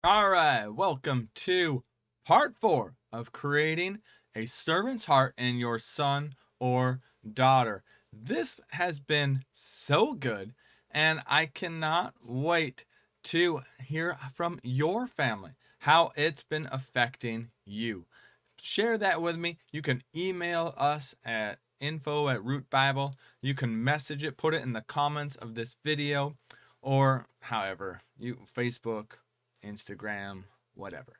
All right, welcome to part 4 of creating a servant's heart in your son or daughter. This has been so good, and I cannot wait to hear from your family how it's been affecting you. Share that with me. You can email us at info@rootbible. You can message it, put it in the comments of this video, or however you Facebook, Instagram, whatever.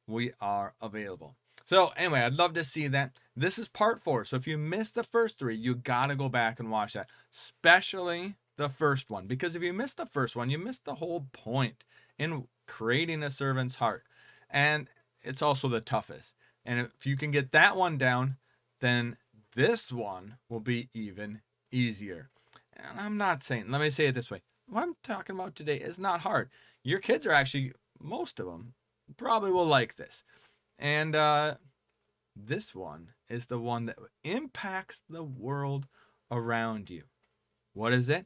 We are available. So anyway, I'd love to see that. This is part 4. So if you missed the first 3, you got to go back and watch that, especially the first one, because if you missed the first one, you missed the whole point in creating a servant's heart. And it's also the toughest. And if you can get that one down, then this one will be even easier. And I'm not saying, let me say it this way. What I'm talking about today is not hard. Your kids are actually, most of them, probably will like this. And this one is the one that impacts the world around you. What is it?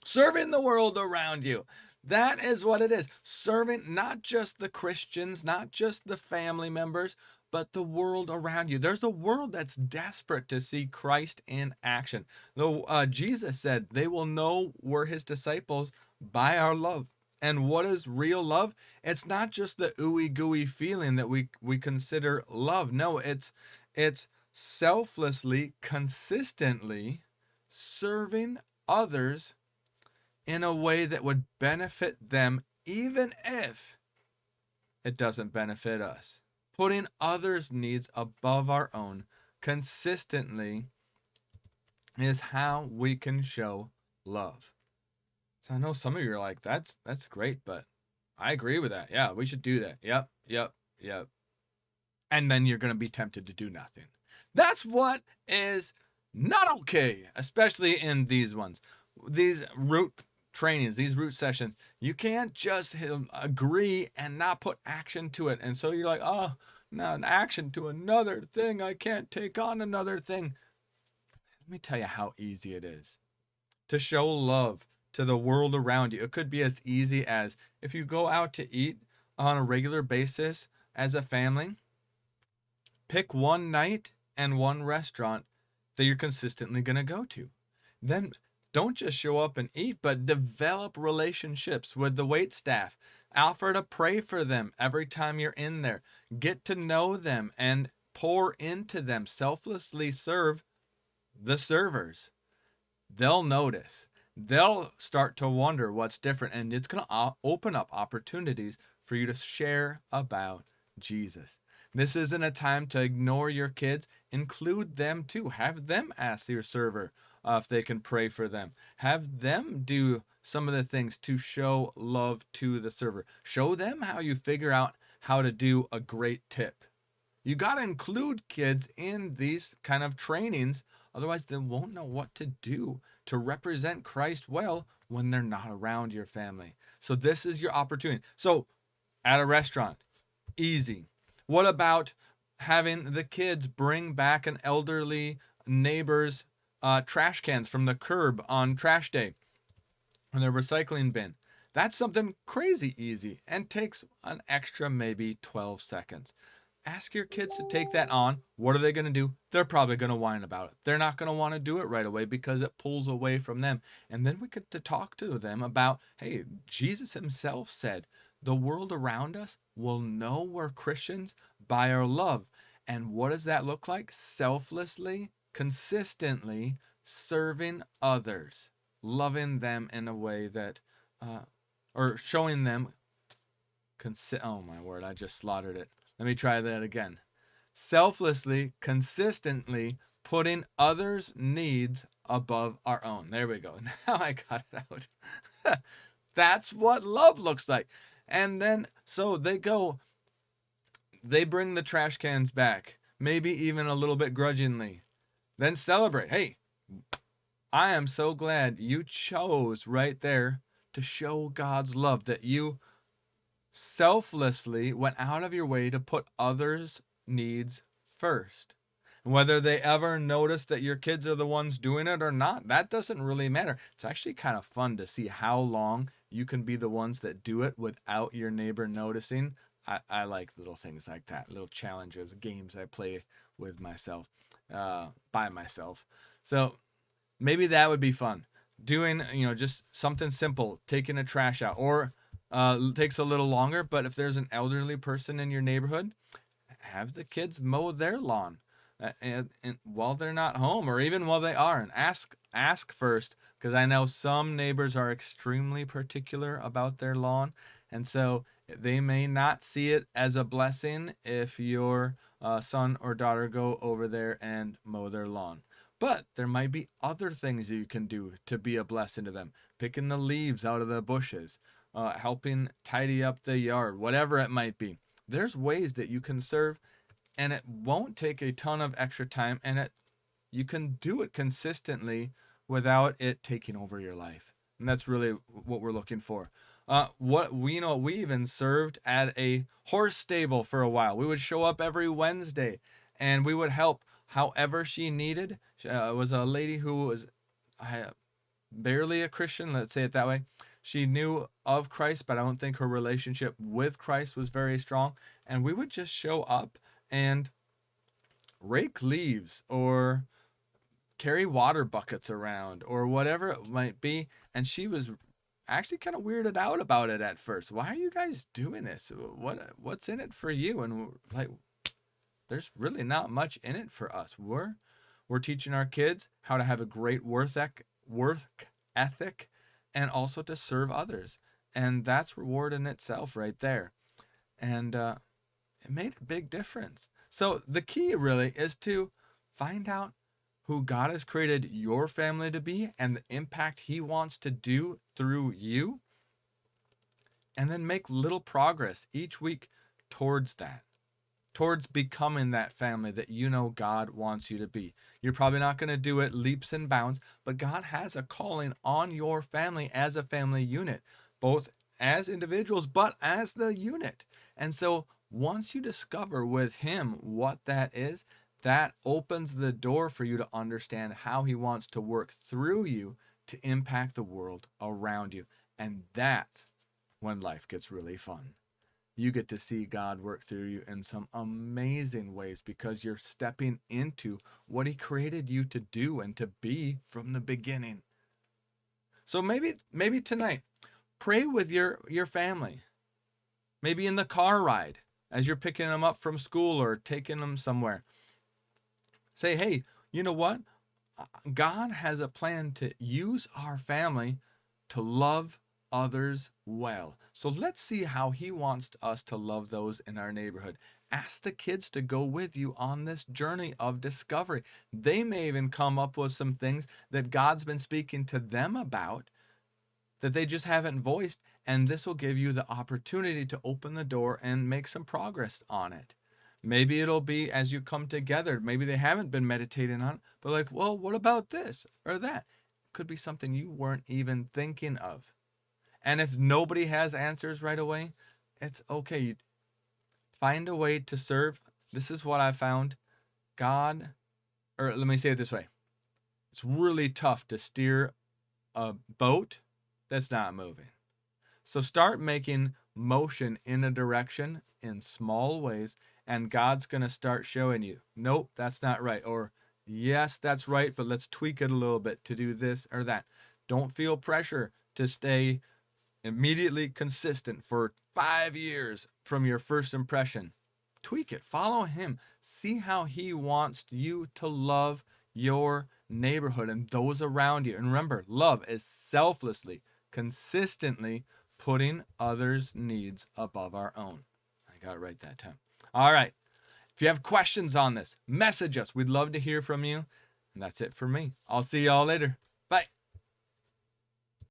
Serving the world around you. That is what it is. Serving not just the Christians, not just the family members, but the world around you. There's a world that's desperate to see Christ in action. Though Jesus said they will know we're his disciples by our love. And what is real love? It's not just the ooey gooey feeling that we consider love. No, it's selflessly, consistently serving others in a way that would benefit them, even if it doesn't benefit us. Putting others' needs above our own consistently is how we can show love. So I know some of you are like, that's great, but I agree with that. Yeah, we should do that. Yep, yep, yep. And then you're going to be tempted to do nothing. That's what is not okay, especially in these ones. These root trainings, these root sessions, you can't just agree and not put action to it. And so you're like, oh, now an action to another thing. I can't take on another thing. Let me tell you how easy it is to show love to the world around you. It could be as easy as if you go out to eat on a regular basis as a family, pick one night and one restaurant that you're consistently going to go to. Then don't just show up and eat, but develop relationships with the wait staff. Offer to pray for them every time you're in there. Get to know them and pour into them. Selflessly serve the servers. They'll notice. They'll start to wonder what's different, and it's going to open up opportunities for you to share about Jesus. This isn't a time to ignore your kids. Include them too. Have them ask your server if they can pray for them. Have them do some of the things to show love to the server. Show them how you figure out how to do a great tip. You got to include kids in these kind of trainings. Otherwise, they won't know what to do to represent Christ well when they're not around your family. So this is your opportunity. So at a restaurant, easy. What about having the kids bring back an elderly neighbor's trash cans from the curb on trash day in their recycling bin? That's something crazy easy and takes an extra maybe 12 seconds. Ask your kids to take that on. What are they going to do? They're probably going to whine about it. They're not going to want to do it right away because it pulls away from them. And then we get to talk to them about, hey, Jesus himself said, the world around us will know we're Christians by our love. And what does that look like? Selflessly, consistently serving others, loving them in a way that, or showing them, oh my word, I just slaughtered it. Let me try that again. Selflessly, consistently putting others' needs above our own. There we go. Now I got it out. That's what love looks like. And then, so they bring the trash cans back, maybe even a little bit grudgingly. Then celebrate. Hey, I am so glad you chose right there to show God's love, that you selflessly went out of your way to put others' needs first. And whether they ever notice that your kids are the ones doing it or not, that doesn't really matter. It's actually kind of fun to see how long you can be the ones that do it without your neighbor noticing. I like little things like that, little challenges, games I play with myself, by myself. So maybe that would be fun. Doing, just something simple, taking a trash out, or takes a little longer, but if there's an elderly person in your neighborhood, have the kids mow their lawn, and while they're not home, or even while they are, and ask first, because I know some neighbors are extremely particular about their lawn, and so they may not see it as a blessing if your son or daughter go over there and mow their lawn. But there might be other things that you can do to be a blessing to them. Picking the leaves out of the bushes, helping tidy up the yard, whatever it might be. There's ways that you can serve, and it won't take a ton of extra time, and you can do it consistently without it taking over your life. And that's really what we're looking for. We even served at a horse stable for a while. We would show up every Wednesday, and we would help however she needed. It was a lady who was barely a Christian, let's say it that way. She knew of Christ, but I don't think her relationship with Christ was very strong. And we would just show up and rake leaves or carry water buckets around or whatever it might be. And she was actually kind of weirded out about it at first. Why are you guys doing this? What's in it for you? And like, there's really not much in it for us. We're teaching our kids how to have a great work ethic and also to serve others. And that's reward in itself right there. And it made a big difference. So the key really is to find out who God has created your family to be and the impact he wants to do through you. And then make little progress each week towards that, towards becoming that family that God wants you to be. You're probably not going to do it leaps and bounds, but God has a calling on your family as a family unit, both as individuals, but as the unit. And so once you discover with him what that is, that opens the door for you to understand how he wants to work through you to impact the world around you. And that's when life gets really fun. You get to see God work through you in some amazing ways because you're stepping into what he created you to do and to be from the beginning. So maybe tonight, pray with your family. Maybe in the car ride as you're picking them up from school or taking them somewhere. Say, hey, you know what? God has a plan to use our family to love others well. So let's see how he wants us to love those in our neighborhood. Ask the kids to go with you on this journey of discovery. They may even come up with some things that God's been speaking to them about that they just haven't voiced, and this will give you the opportunity to open the door and make some progress on it. Maybe it'll be as you come together. Maybe they haven't been meditating on it, but like, well, what about this or that? Could be something you weren't even thinking of. And if nobody has answers right away, it's okay. Find a way to serve. This is what I found. God, or let me say it this way. It's really tough to steer a boat that's not moving. So start making motion in a direction in small ways, and God's going to start showing you, nope, that's not right. Or yes, that's right, but let's tweak it a little bit to do this or that. Don't feel pressure to stay immediately consistent for 5 years from your first impression. Tweak it. Follow him. See how he wants you to love your neighborhood and those around you. And remember, love is selflessly, consistently putting others' needs above our own. I got it right that time. All right. If you have questions on this, message us. We'd love to hear from you. And that's it for me. I'll see y'all later. Bye.